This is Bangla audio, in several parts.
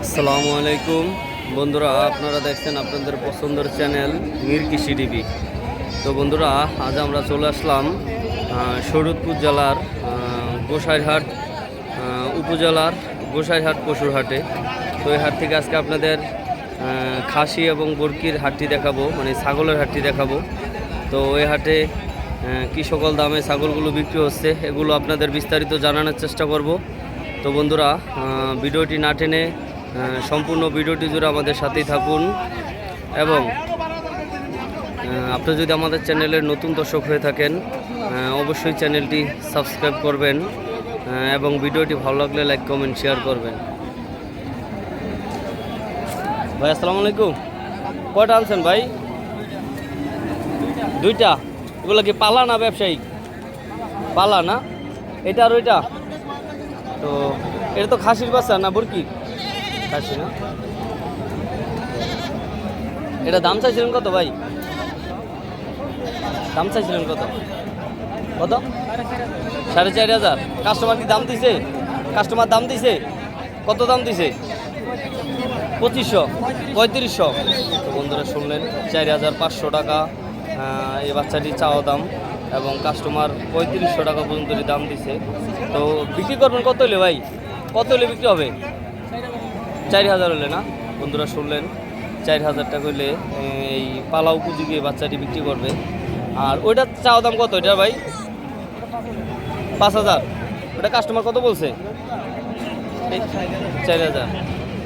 আসসালামু আলাইকুম বন্ধুরা, আপনারা দেখছেন আপনাদের পছন্দের চ্যানেল মীর কৃষি টিভি। তো বন্ধুরা, আজ আমরা চলে আসলাম শরীয়তপুর জেলার গোসাইরহাট উপজেলার গোসাইরহাট পশুর হাটে। তো এই হাট থেকে আজকে আপনাদের খাসি এবং বরকির হাটটি দেখাবো, মানে ছাগলের হাটটি দেখাবো। তো এই হাটে কী সকল দামে ছাগলগুলো বিক্রি হচ্ছে এগুলো আপনাদের বিস্তারিত জানানোর চেষ্টা করব। তো বন্ধুরা, ভিডিওটি না টেনে সম্পূর্ণ ভিডিওটি জুড়ে আমাদের সাথেই থাকুন এবং আপনি যদি আমাদের চ্যানেলের নতুন দর্শক হয়ে থাকেন অবশ্যই চ্যানেলটি সাবস্ক্রাইব করবেন এবং ভিডিওটি ভালো লাগলে লাইক কমেন্ট শেয়ার করবেন। ভাই আসসালামু আলাইকুম, কয়টা আনছেন ভাই? দুইটা। এগুলো কি পালা না ব্যবসায়িক? পালা না, এটা আর ওইটা। তো এটা তো খাসির বাচ্চা না বরকি? খাসি না। এটা দাম চাইছিলেন কত ভাই? দাম চাইছিলেন কত? কত? 4,500। কাস্টমার কি দাম দিছে? কাস্টমার দাম দিছে? কত দাম দিছে? 2500, 3500। তো বন্ধুরা শুনলেন, 4,500 টাকা এই বাচ্চাটি চাওয়া দাম এবং কাস্টমার 3500 টাকা পর্যন্ত দাম দিছে। তো বিক্রি করবেন কত হলে ভাই? কত হলে বিক্রি হবে? 4,000 হলে না? বন্ধুরা শুনলেন, 4,000 টাকা হলে এই পালা উপযোগী বাচ্চাটি বিক্রি করবে। আর ওইটা চাওয়া দাম কত এটা ভাই? 5,000। ওটা কাস্টমার কত বলছে? 4,000।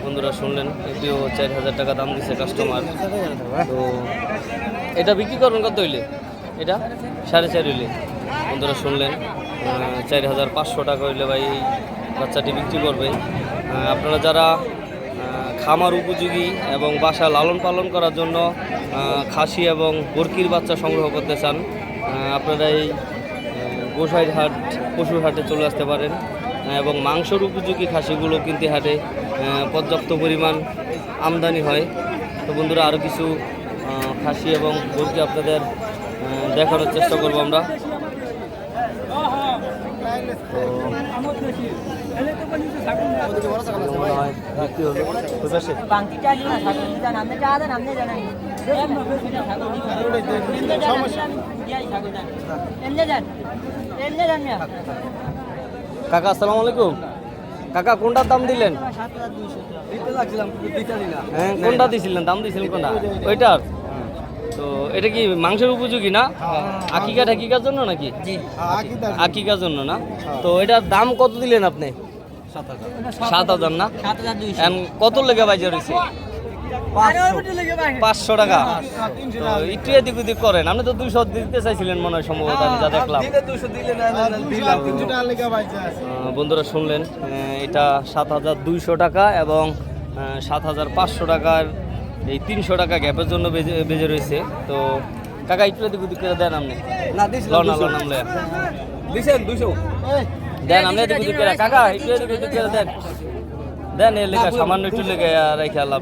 বন্ধুরা শুনলেন, এটিও 4,000 টাকা দাম দিচ্ছে কাস্টমার। তো এটা বিক্রি করবেন কত হইলে? এটা 4.5 হইলে। বন্ধুরা শুনলেন, 4,500 টাকা হইলে ভাই এই বাচ্চাটি বিক্রি করবে। আপনারা যারা খামার উপযোগী এবং বাসা লালন পালন করার জন্য খাসি এবং বরকির বাচ্চা সংগ্রহ করতে চান, আপনারা এই গোসাইরহাট পশুর হাটে চলে আসতে পারেন এবং মাংসর উপযোগী খাসিগুলো কিনতে হাটে পর্যাপ্ত পরিমাণ আমদানি হয়। তো বন্ধুরা, আরও কিছু খাসি এবং বরকি আপনাদের দেখানোর চেষ্টা করবো আমরা। কাকা আসসালামু আলাইকুম। কাকা কোনটার দাম দিলেন? হ্যাঁ, কোনটা দিছিলেন? দাম দিছিলেন কোনটা? ওইটার। তো এটা কি মাংসের উপযোগী না? আকিকা ঠাকিকার জন্য নাকি? আকিকার জন্য না? তো এটার দাম কত দিলেন আপনি? 7,000 না? কত লেগে বাজার হয়েছে? 500 টাকা। তো একটু এদিক ওদিক করেন, আপনি তো 200 দিতে চাইছিলেন মনে হয়, সম্ভবত আমি যা দেখলাম। বন্ধুরা শুনলেন, এটা 7,200 টাকা এবং 7,500 টাকার এই 300 টাকা গ্যাপের জন্য বেজে রয়েছে। তো কাকা একটু এদিক ওদিক করে দেন আপনি। দেন আপনি এদিক ওদিক করে, কাকা একটু এদিক ওদিক করে দেন। দেন এর লেখা সামান্য একটু লেগে রেখে আল্লাহ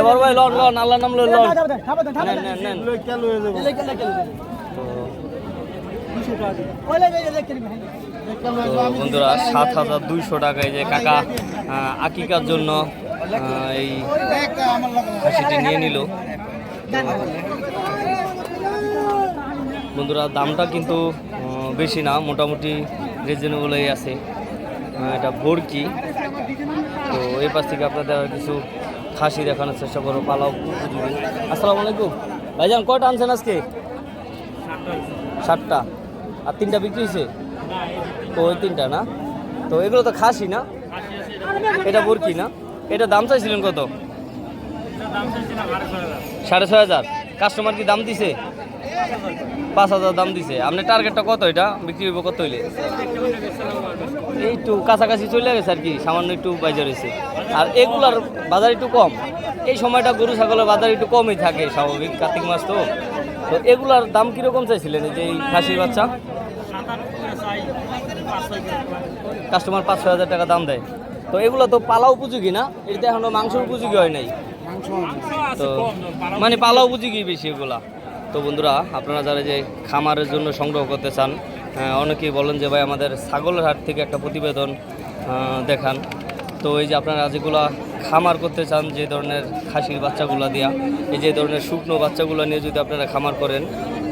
এবার ভাই লন লন আল্লাহ নাম লন। বন্ধুরা, 7,200 টাকায় যে কাকা আকিকার জন্য এই খাসিটি নিয়ে নিল। বন্ধুরা, দামটা কিন্তু বেশি না, মোটামুটি রিজনেবলই আছে। এটা বরকি। তো এই পাশ থেকে আপনাদের কিছু খাসি দেখানোর চেষ্টা করবো, পালাও উপযোগী। আসসালামু আলাইকুম ভাইজান, কয়টা আনছেন আজকে? 7টা। আর 3টা বিক্রি হয়েছে? ওই 3টা না? তো এগুলো তো খাসি না? এটা বরকি না? এটা দাম চাইছিলেন কত? 6,500। কাস্টমার কি দাম দিছে? 5,000 দাম দিছে। আপনার টার্গেটটা কত? এটা বিক্রি হইব কত হইলে? একটু কাছাকাছি চলে গেছে আর কি, সামান্য একটু বাজার হয়েছে। আর এগুলার বাজার একটু কম। এই সময়টা গরু ছাগলের বাজার একটু কমই থাকে, স্বাভাবিক, কার্তিক মাস তো। তো এগুলার দাম কীরকম চাইছিলেন, যে এই খাসির বাচ্চা? কাস্টমার 5-6 হাজার টাকা দাম দেয়। তো এগুলো তো পালা উপযোগী না, এটা এখনো মাংসের উপযোগী হয় নাই, তো মানে পালা উপযোগী বেশি এগুলা। তো বন্ধুরা, আপনারা যারা যে খামারের জন্য সংগ্রহ করতে চান, অনেকেই বলেন যে ভাই আমাদের ছাগলের হাট থেকে একটা প্রতিবেদন দেখান। তো এই যে আপনারা যেগুলা খামার করতে চান, যে ধরনের খাসির বাচ্চাগুলো দিয়া, এই যে ধরনের শুকনো বাচ্চাগুলো নিয়ে যদি আপনারা খামার করেন,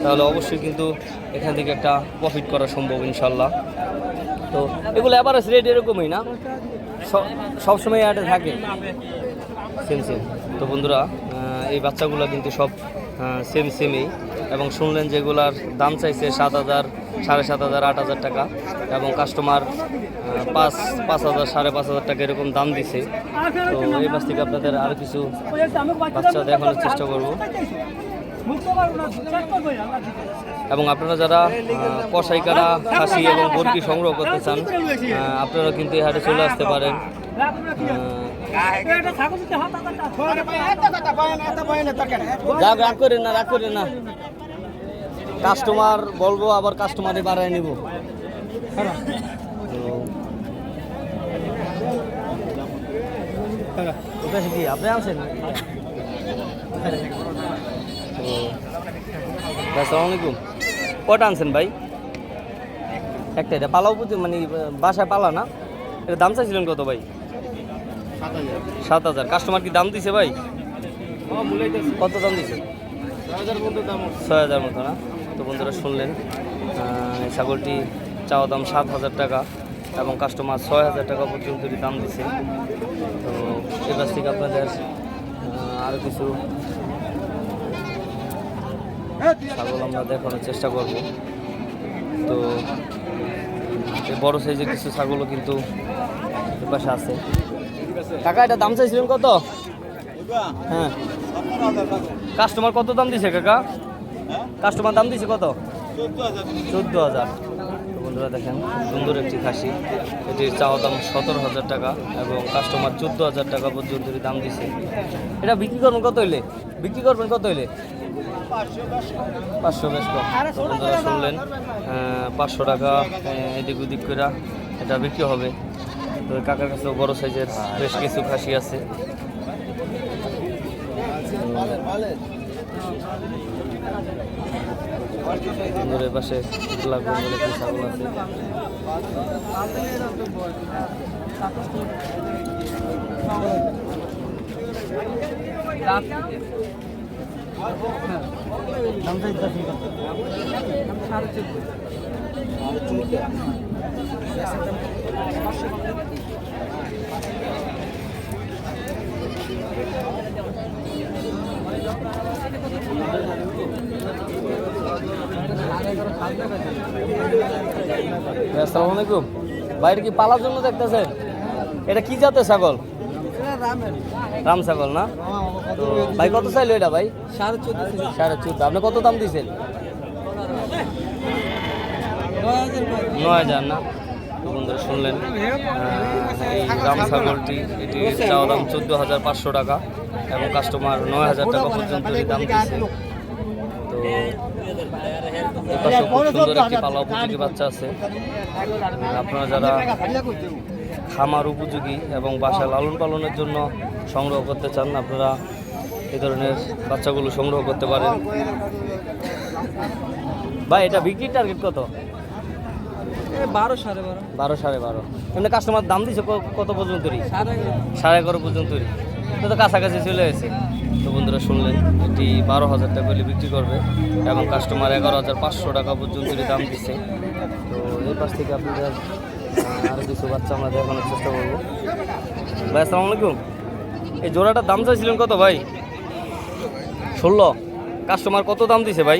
তাহলে অবশ্যই কিন্তু এখান থেকে একটা প্রফিট করা সম্ভব ইনশাল্লাহ। তো এগুলো অ্যাভারেজ রেট এরকমই না, সবসময় হাটে থাকে সেম। তো বন্ধুরা, এই বাচ্চাগুলো কিন্তু সব সেমই, এবং শুনলেন যেগুলার দাম চাইছে 7,000, 7,500, 8,000 টাকা, এবং কাস্টমার 5,000, 5,500 টাকা এরকম দাম দিছে। তো এই পাশ থেকে আপনাদের আরও কিছু বাচ্চা দেখানোর চেষ্টা করব। এবং আপনারা যারা কসাই কাটা, খাসি এবং বরকি সংগ্রহ করতে চান, আপনারা কিন্তু এই হাটে চলে আসতে পারেন। রাগ করেন না, কাস্টমার বলবো আবার কাস্টমারে বাড়ায় নিব। কি আপনি আছেন? আসসালামু আলাইকুম। কটা আনছেন ভাই? একটা। এটা পালাও মানে বাসায় পালা না? এটা দাম চাইছিলেন কত ভাই? 7,000। কাস্টমার কি দাম দিছে ভাই? কত দাম দিছে? 6,000 মতো না? তো বন্ধুরা শুনলেন, ছাগলটি চাওয়া দাম 7,000 টাকা, এবং কাস্টমার 6,000 টাকা পর্যন্ত দাম দিছে। তো এর কাছ থেকে আপনাদের আরও কিছু ছাগল আমরা দেখানোর চেষ্টা করব। তো এই বড় সাইজের কিছু ছাগলও কিন্তু এর পাশে আছে। টাকা এটা দাম চাইছিলেন কত? হ্যাঁ, কাস্টমার কত দাম দিছে কাকা? কাস্টমার দাম দিছে কত? 14,000। বন্ধুরা দেখেন, সুন্দর একটি খাসি, এটির চাওয়া দাম 17,000 টাকা, এবং কাস্টমার 14,000 টাকা পর্যন্ত দাম দিছে। এটা বিক্রি করবেন কত হইলে? 500, বেশ কম। বন্ধুরা শুনলেন, 500 টাকা এদিক ওদিক করে এটা বিক্রি হবে। তো কাকার কাছে বড় সাইজের বেশ কিছু খাসি আছে। পাশে ছাগল আছে। আসসালামু আলাইকুম ভাই, এটা কি পালার জন্য দেখতেছেন? এটা কি জাতের ছাগল? রাম ছাগল না? তো ভাই কত চাইলো এটা ভাই? 14,500। আপনি কত দাম দিয়েছেন? 9,000 না? বন্ধুরা শুনলেন, এই রাম ছাগলটি, এটি চাওয়া দাম 14,500 টাকা, এবং কাস্টমার 9,000 টাকা পর্যন্ত দাম দিয়েছে। তো এপাশে খুব সুন্দর একটি পালা উপযোগী বাচ্চা আছে। আপনারা যারা খামার উপযোগী এবং বাসা লালন পালনের জন্য সংগ্রহ করতে চান, আপনারা এই ধরনের বাচ্চাগুলো সংগ্রহ করতে পারেন। ভাই এটা বিক্রির টার্গেট কত? 12, 12.5। 12.5। এমনি কাস্টমার দাম দিচ্ছে কত পর্যন্ত? 11.5 পর্যন্ত। তো কাছাকাছি চলে গেছে। তো বন্ধুরা শুনলেন, এটি 12,000 টাকা হলে বিক্রি করবে, এবং কাস্টমার 11,500 টাকা পর্যন্ত দাম দিচ্ছে। তো এই পাশ থেকে আপনাদের আরও কিছু বাচ্চা আমরা দেখানোর চেষ্টা করবো। ভাই আসসালামু আলাইকুম। এই জোড়াটার দাম চাইছিলেন কত ভাই? 16। কাস্টমার কত দাম দিছে ভাই?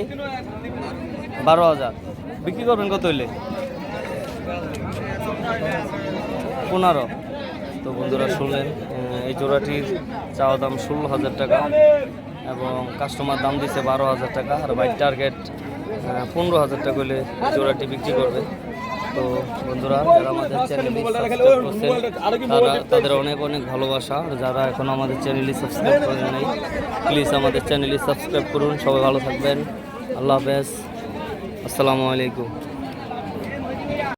12,000। বিক্রি করবেন কত হইলে? 15। তো বন্ধুরা শুনলেন, এই জোড়াটির চাওয়া দাম 16,000 টাকা, এবং কাস্টমার দাম দিচ্ছে 12,000 টাকা, আর বাইক টার্গেট 15,000 টাকা হলে জোড়াটি বিক্রি করবে। তো বন্ধুরা, যারা আমাদের চ্যানেলে তাদের অনেক অনেক ভালোবাসা। যারা এখন আমাদের চ্যানেলটি সাবস্ক্রাইব করেন নাই, প্লিজ আমাদের চ্যানেলটি সাবস্ক্রাইব করুন। সবাই ভালো থাকবেন। আল্লাহ হাফেজ। আসসালামু আলাইকুম।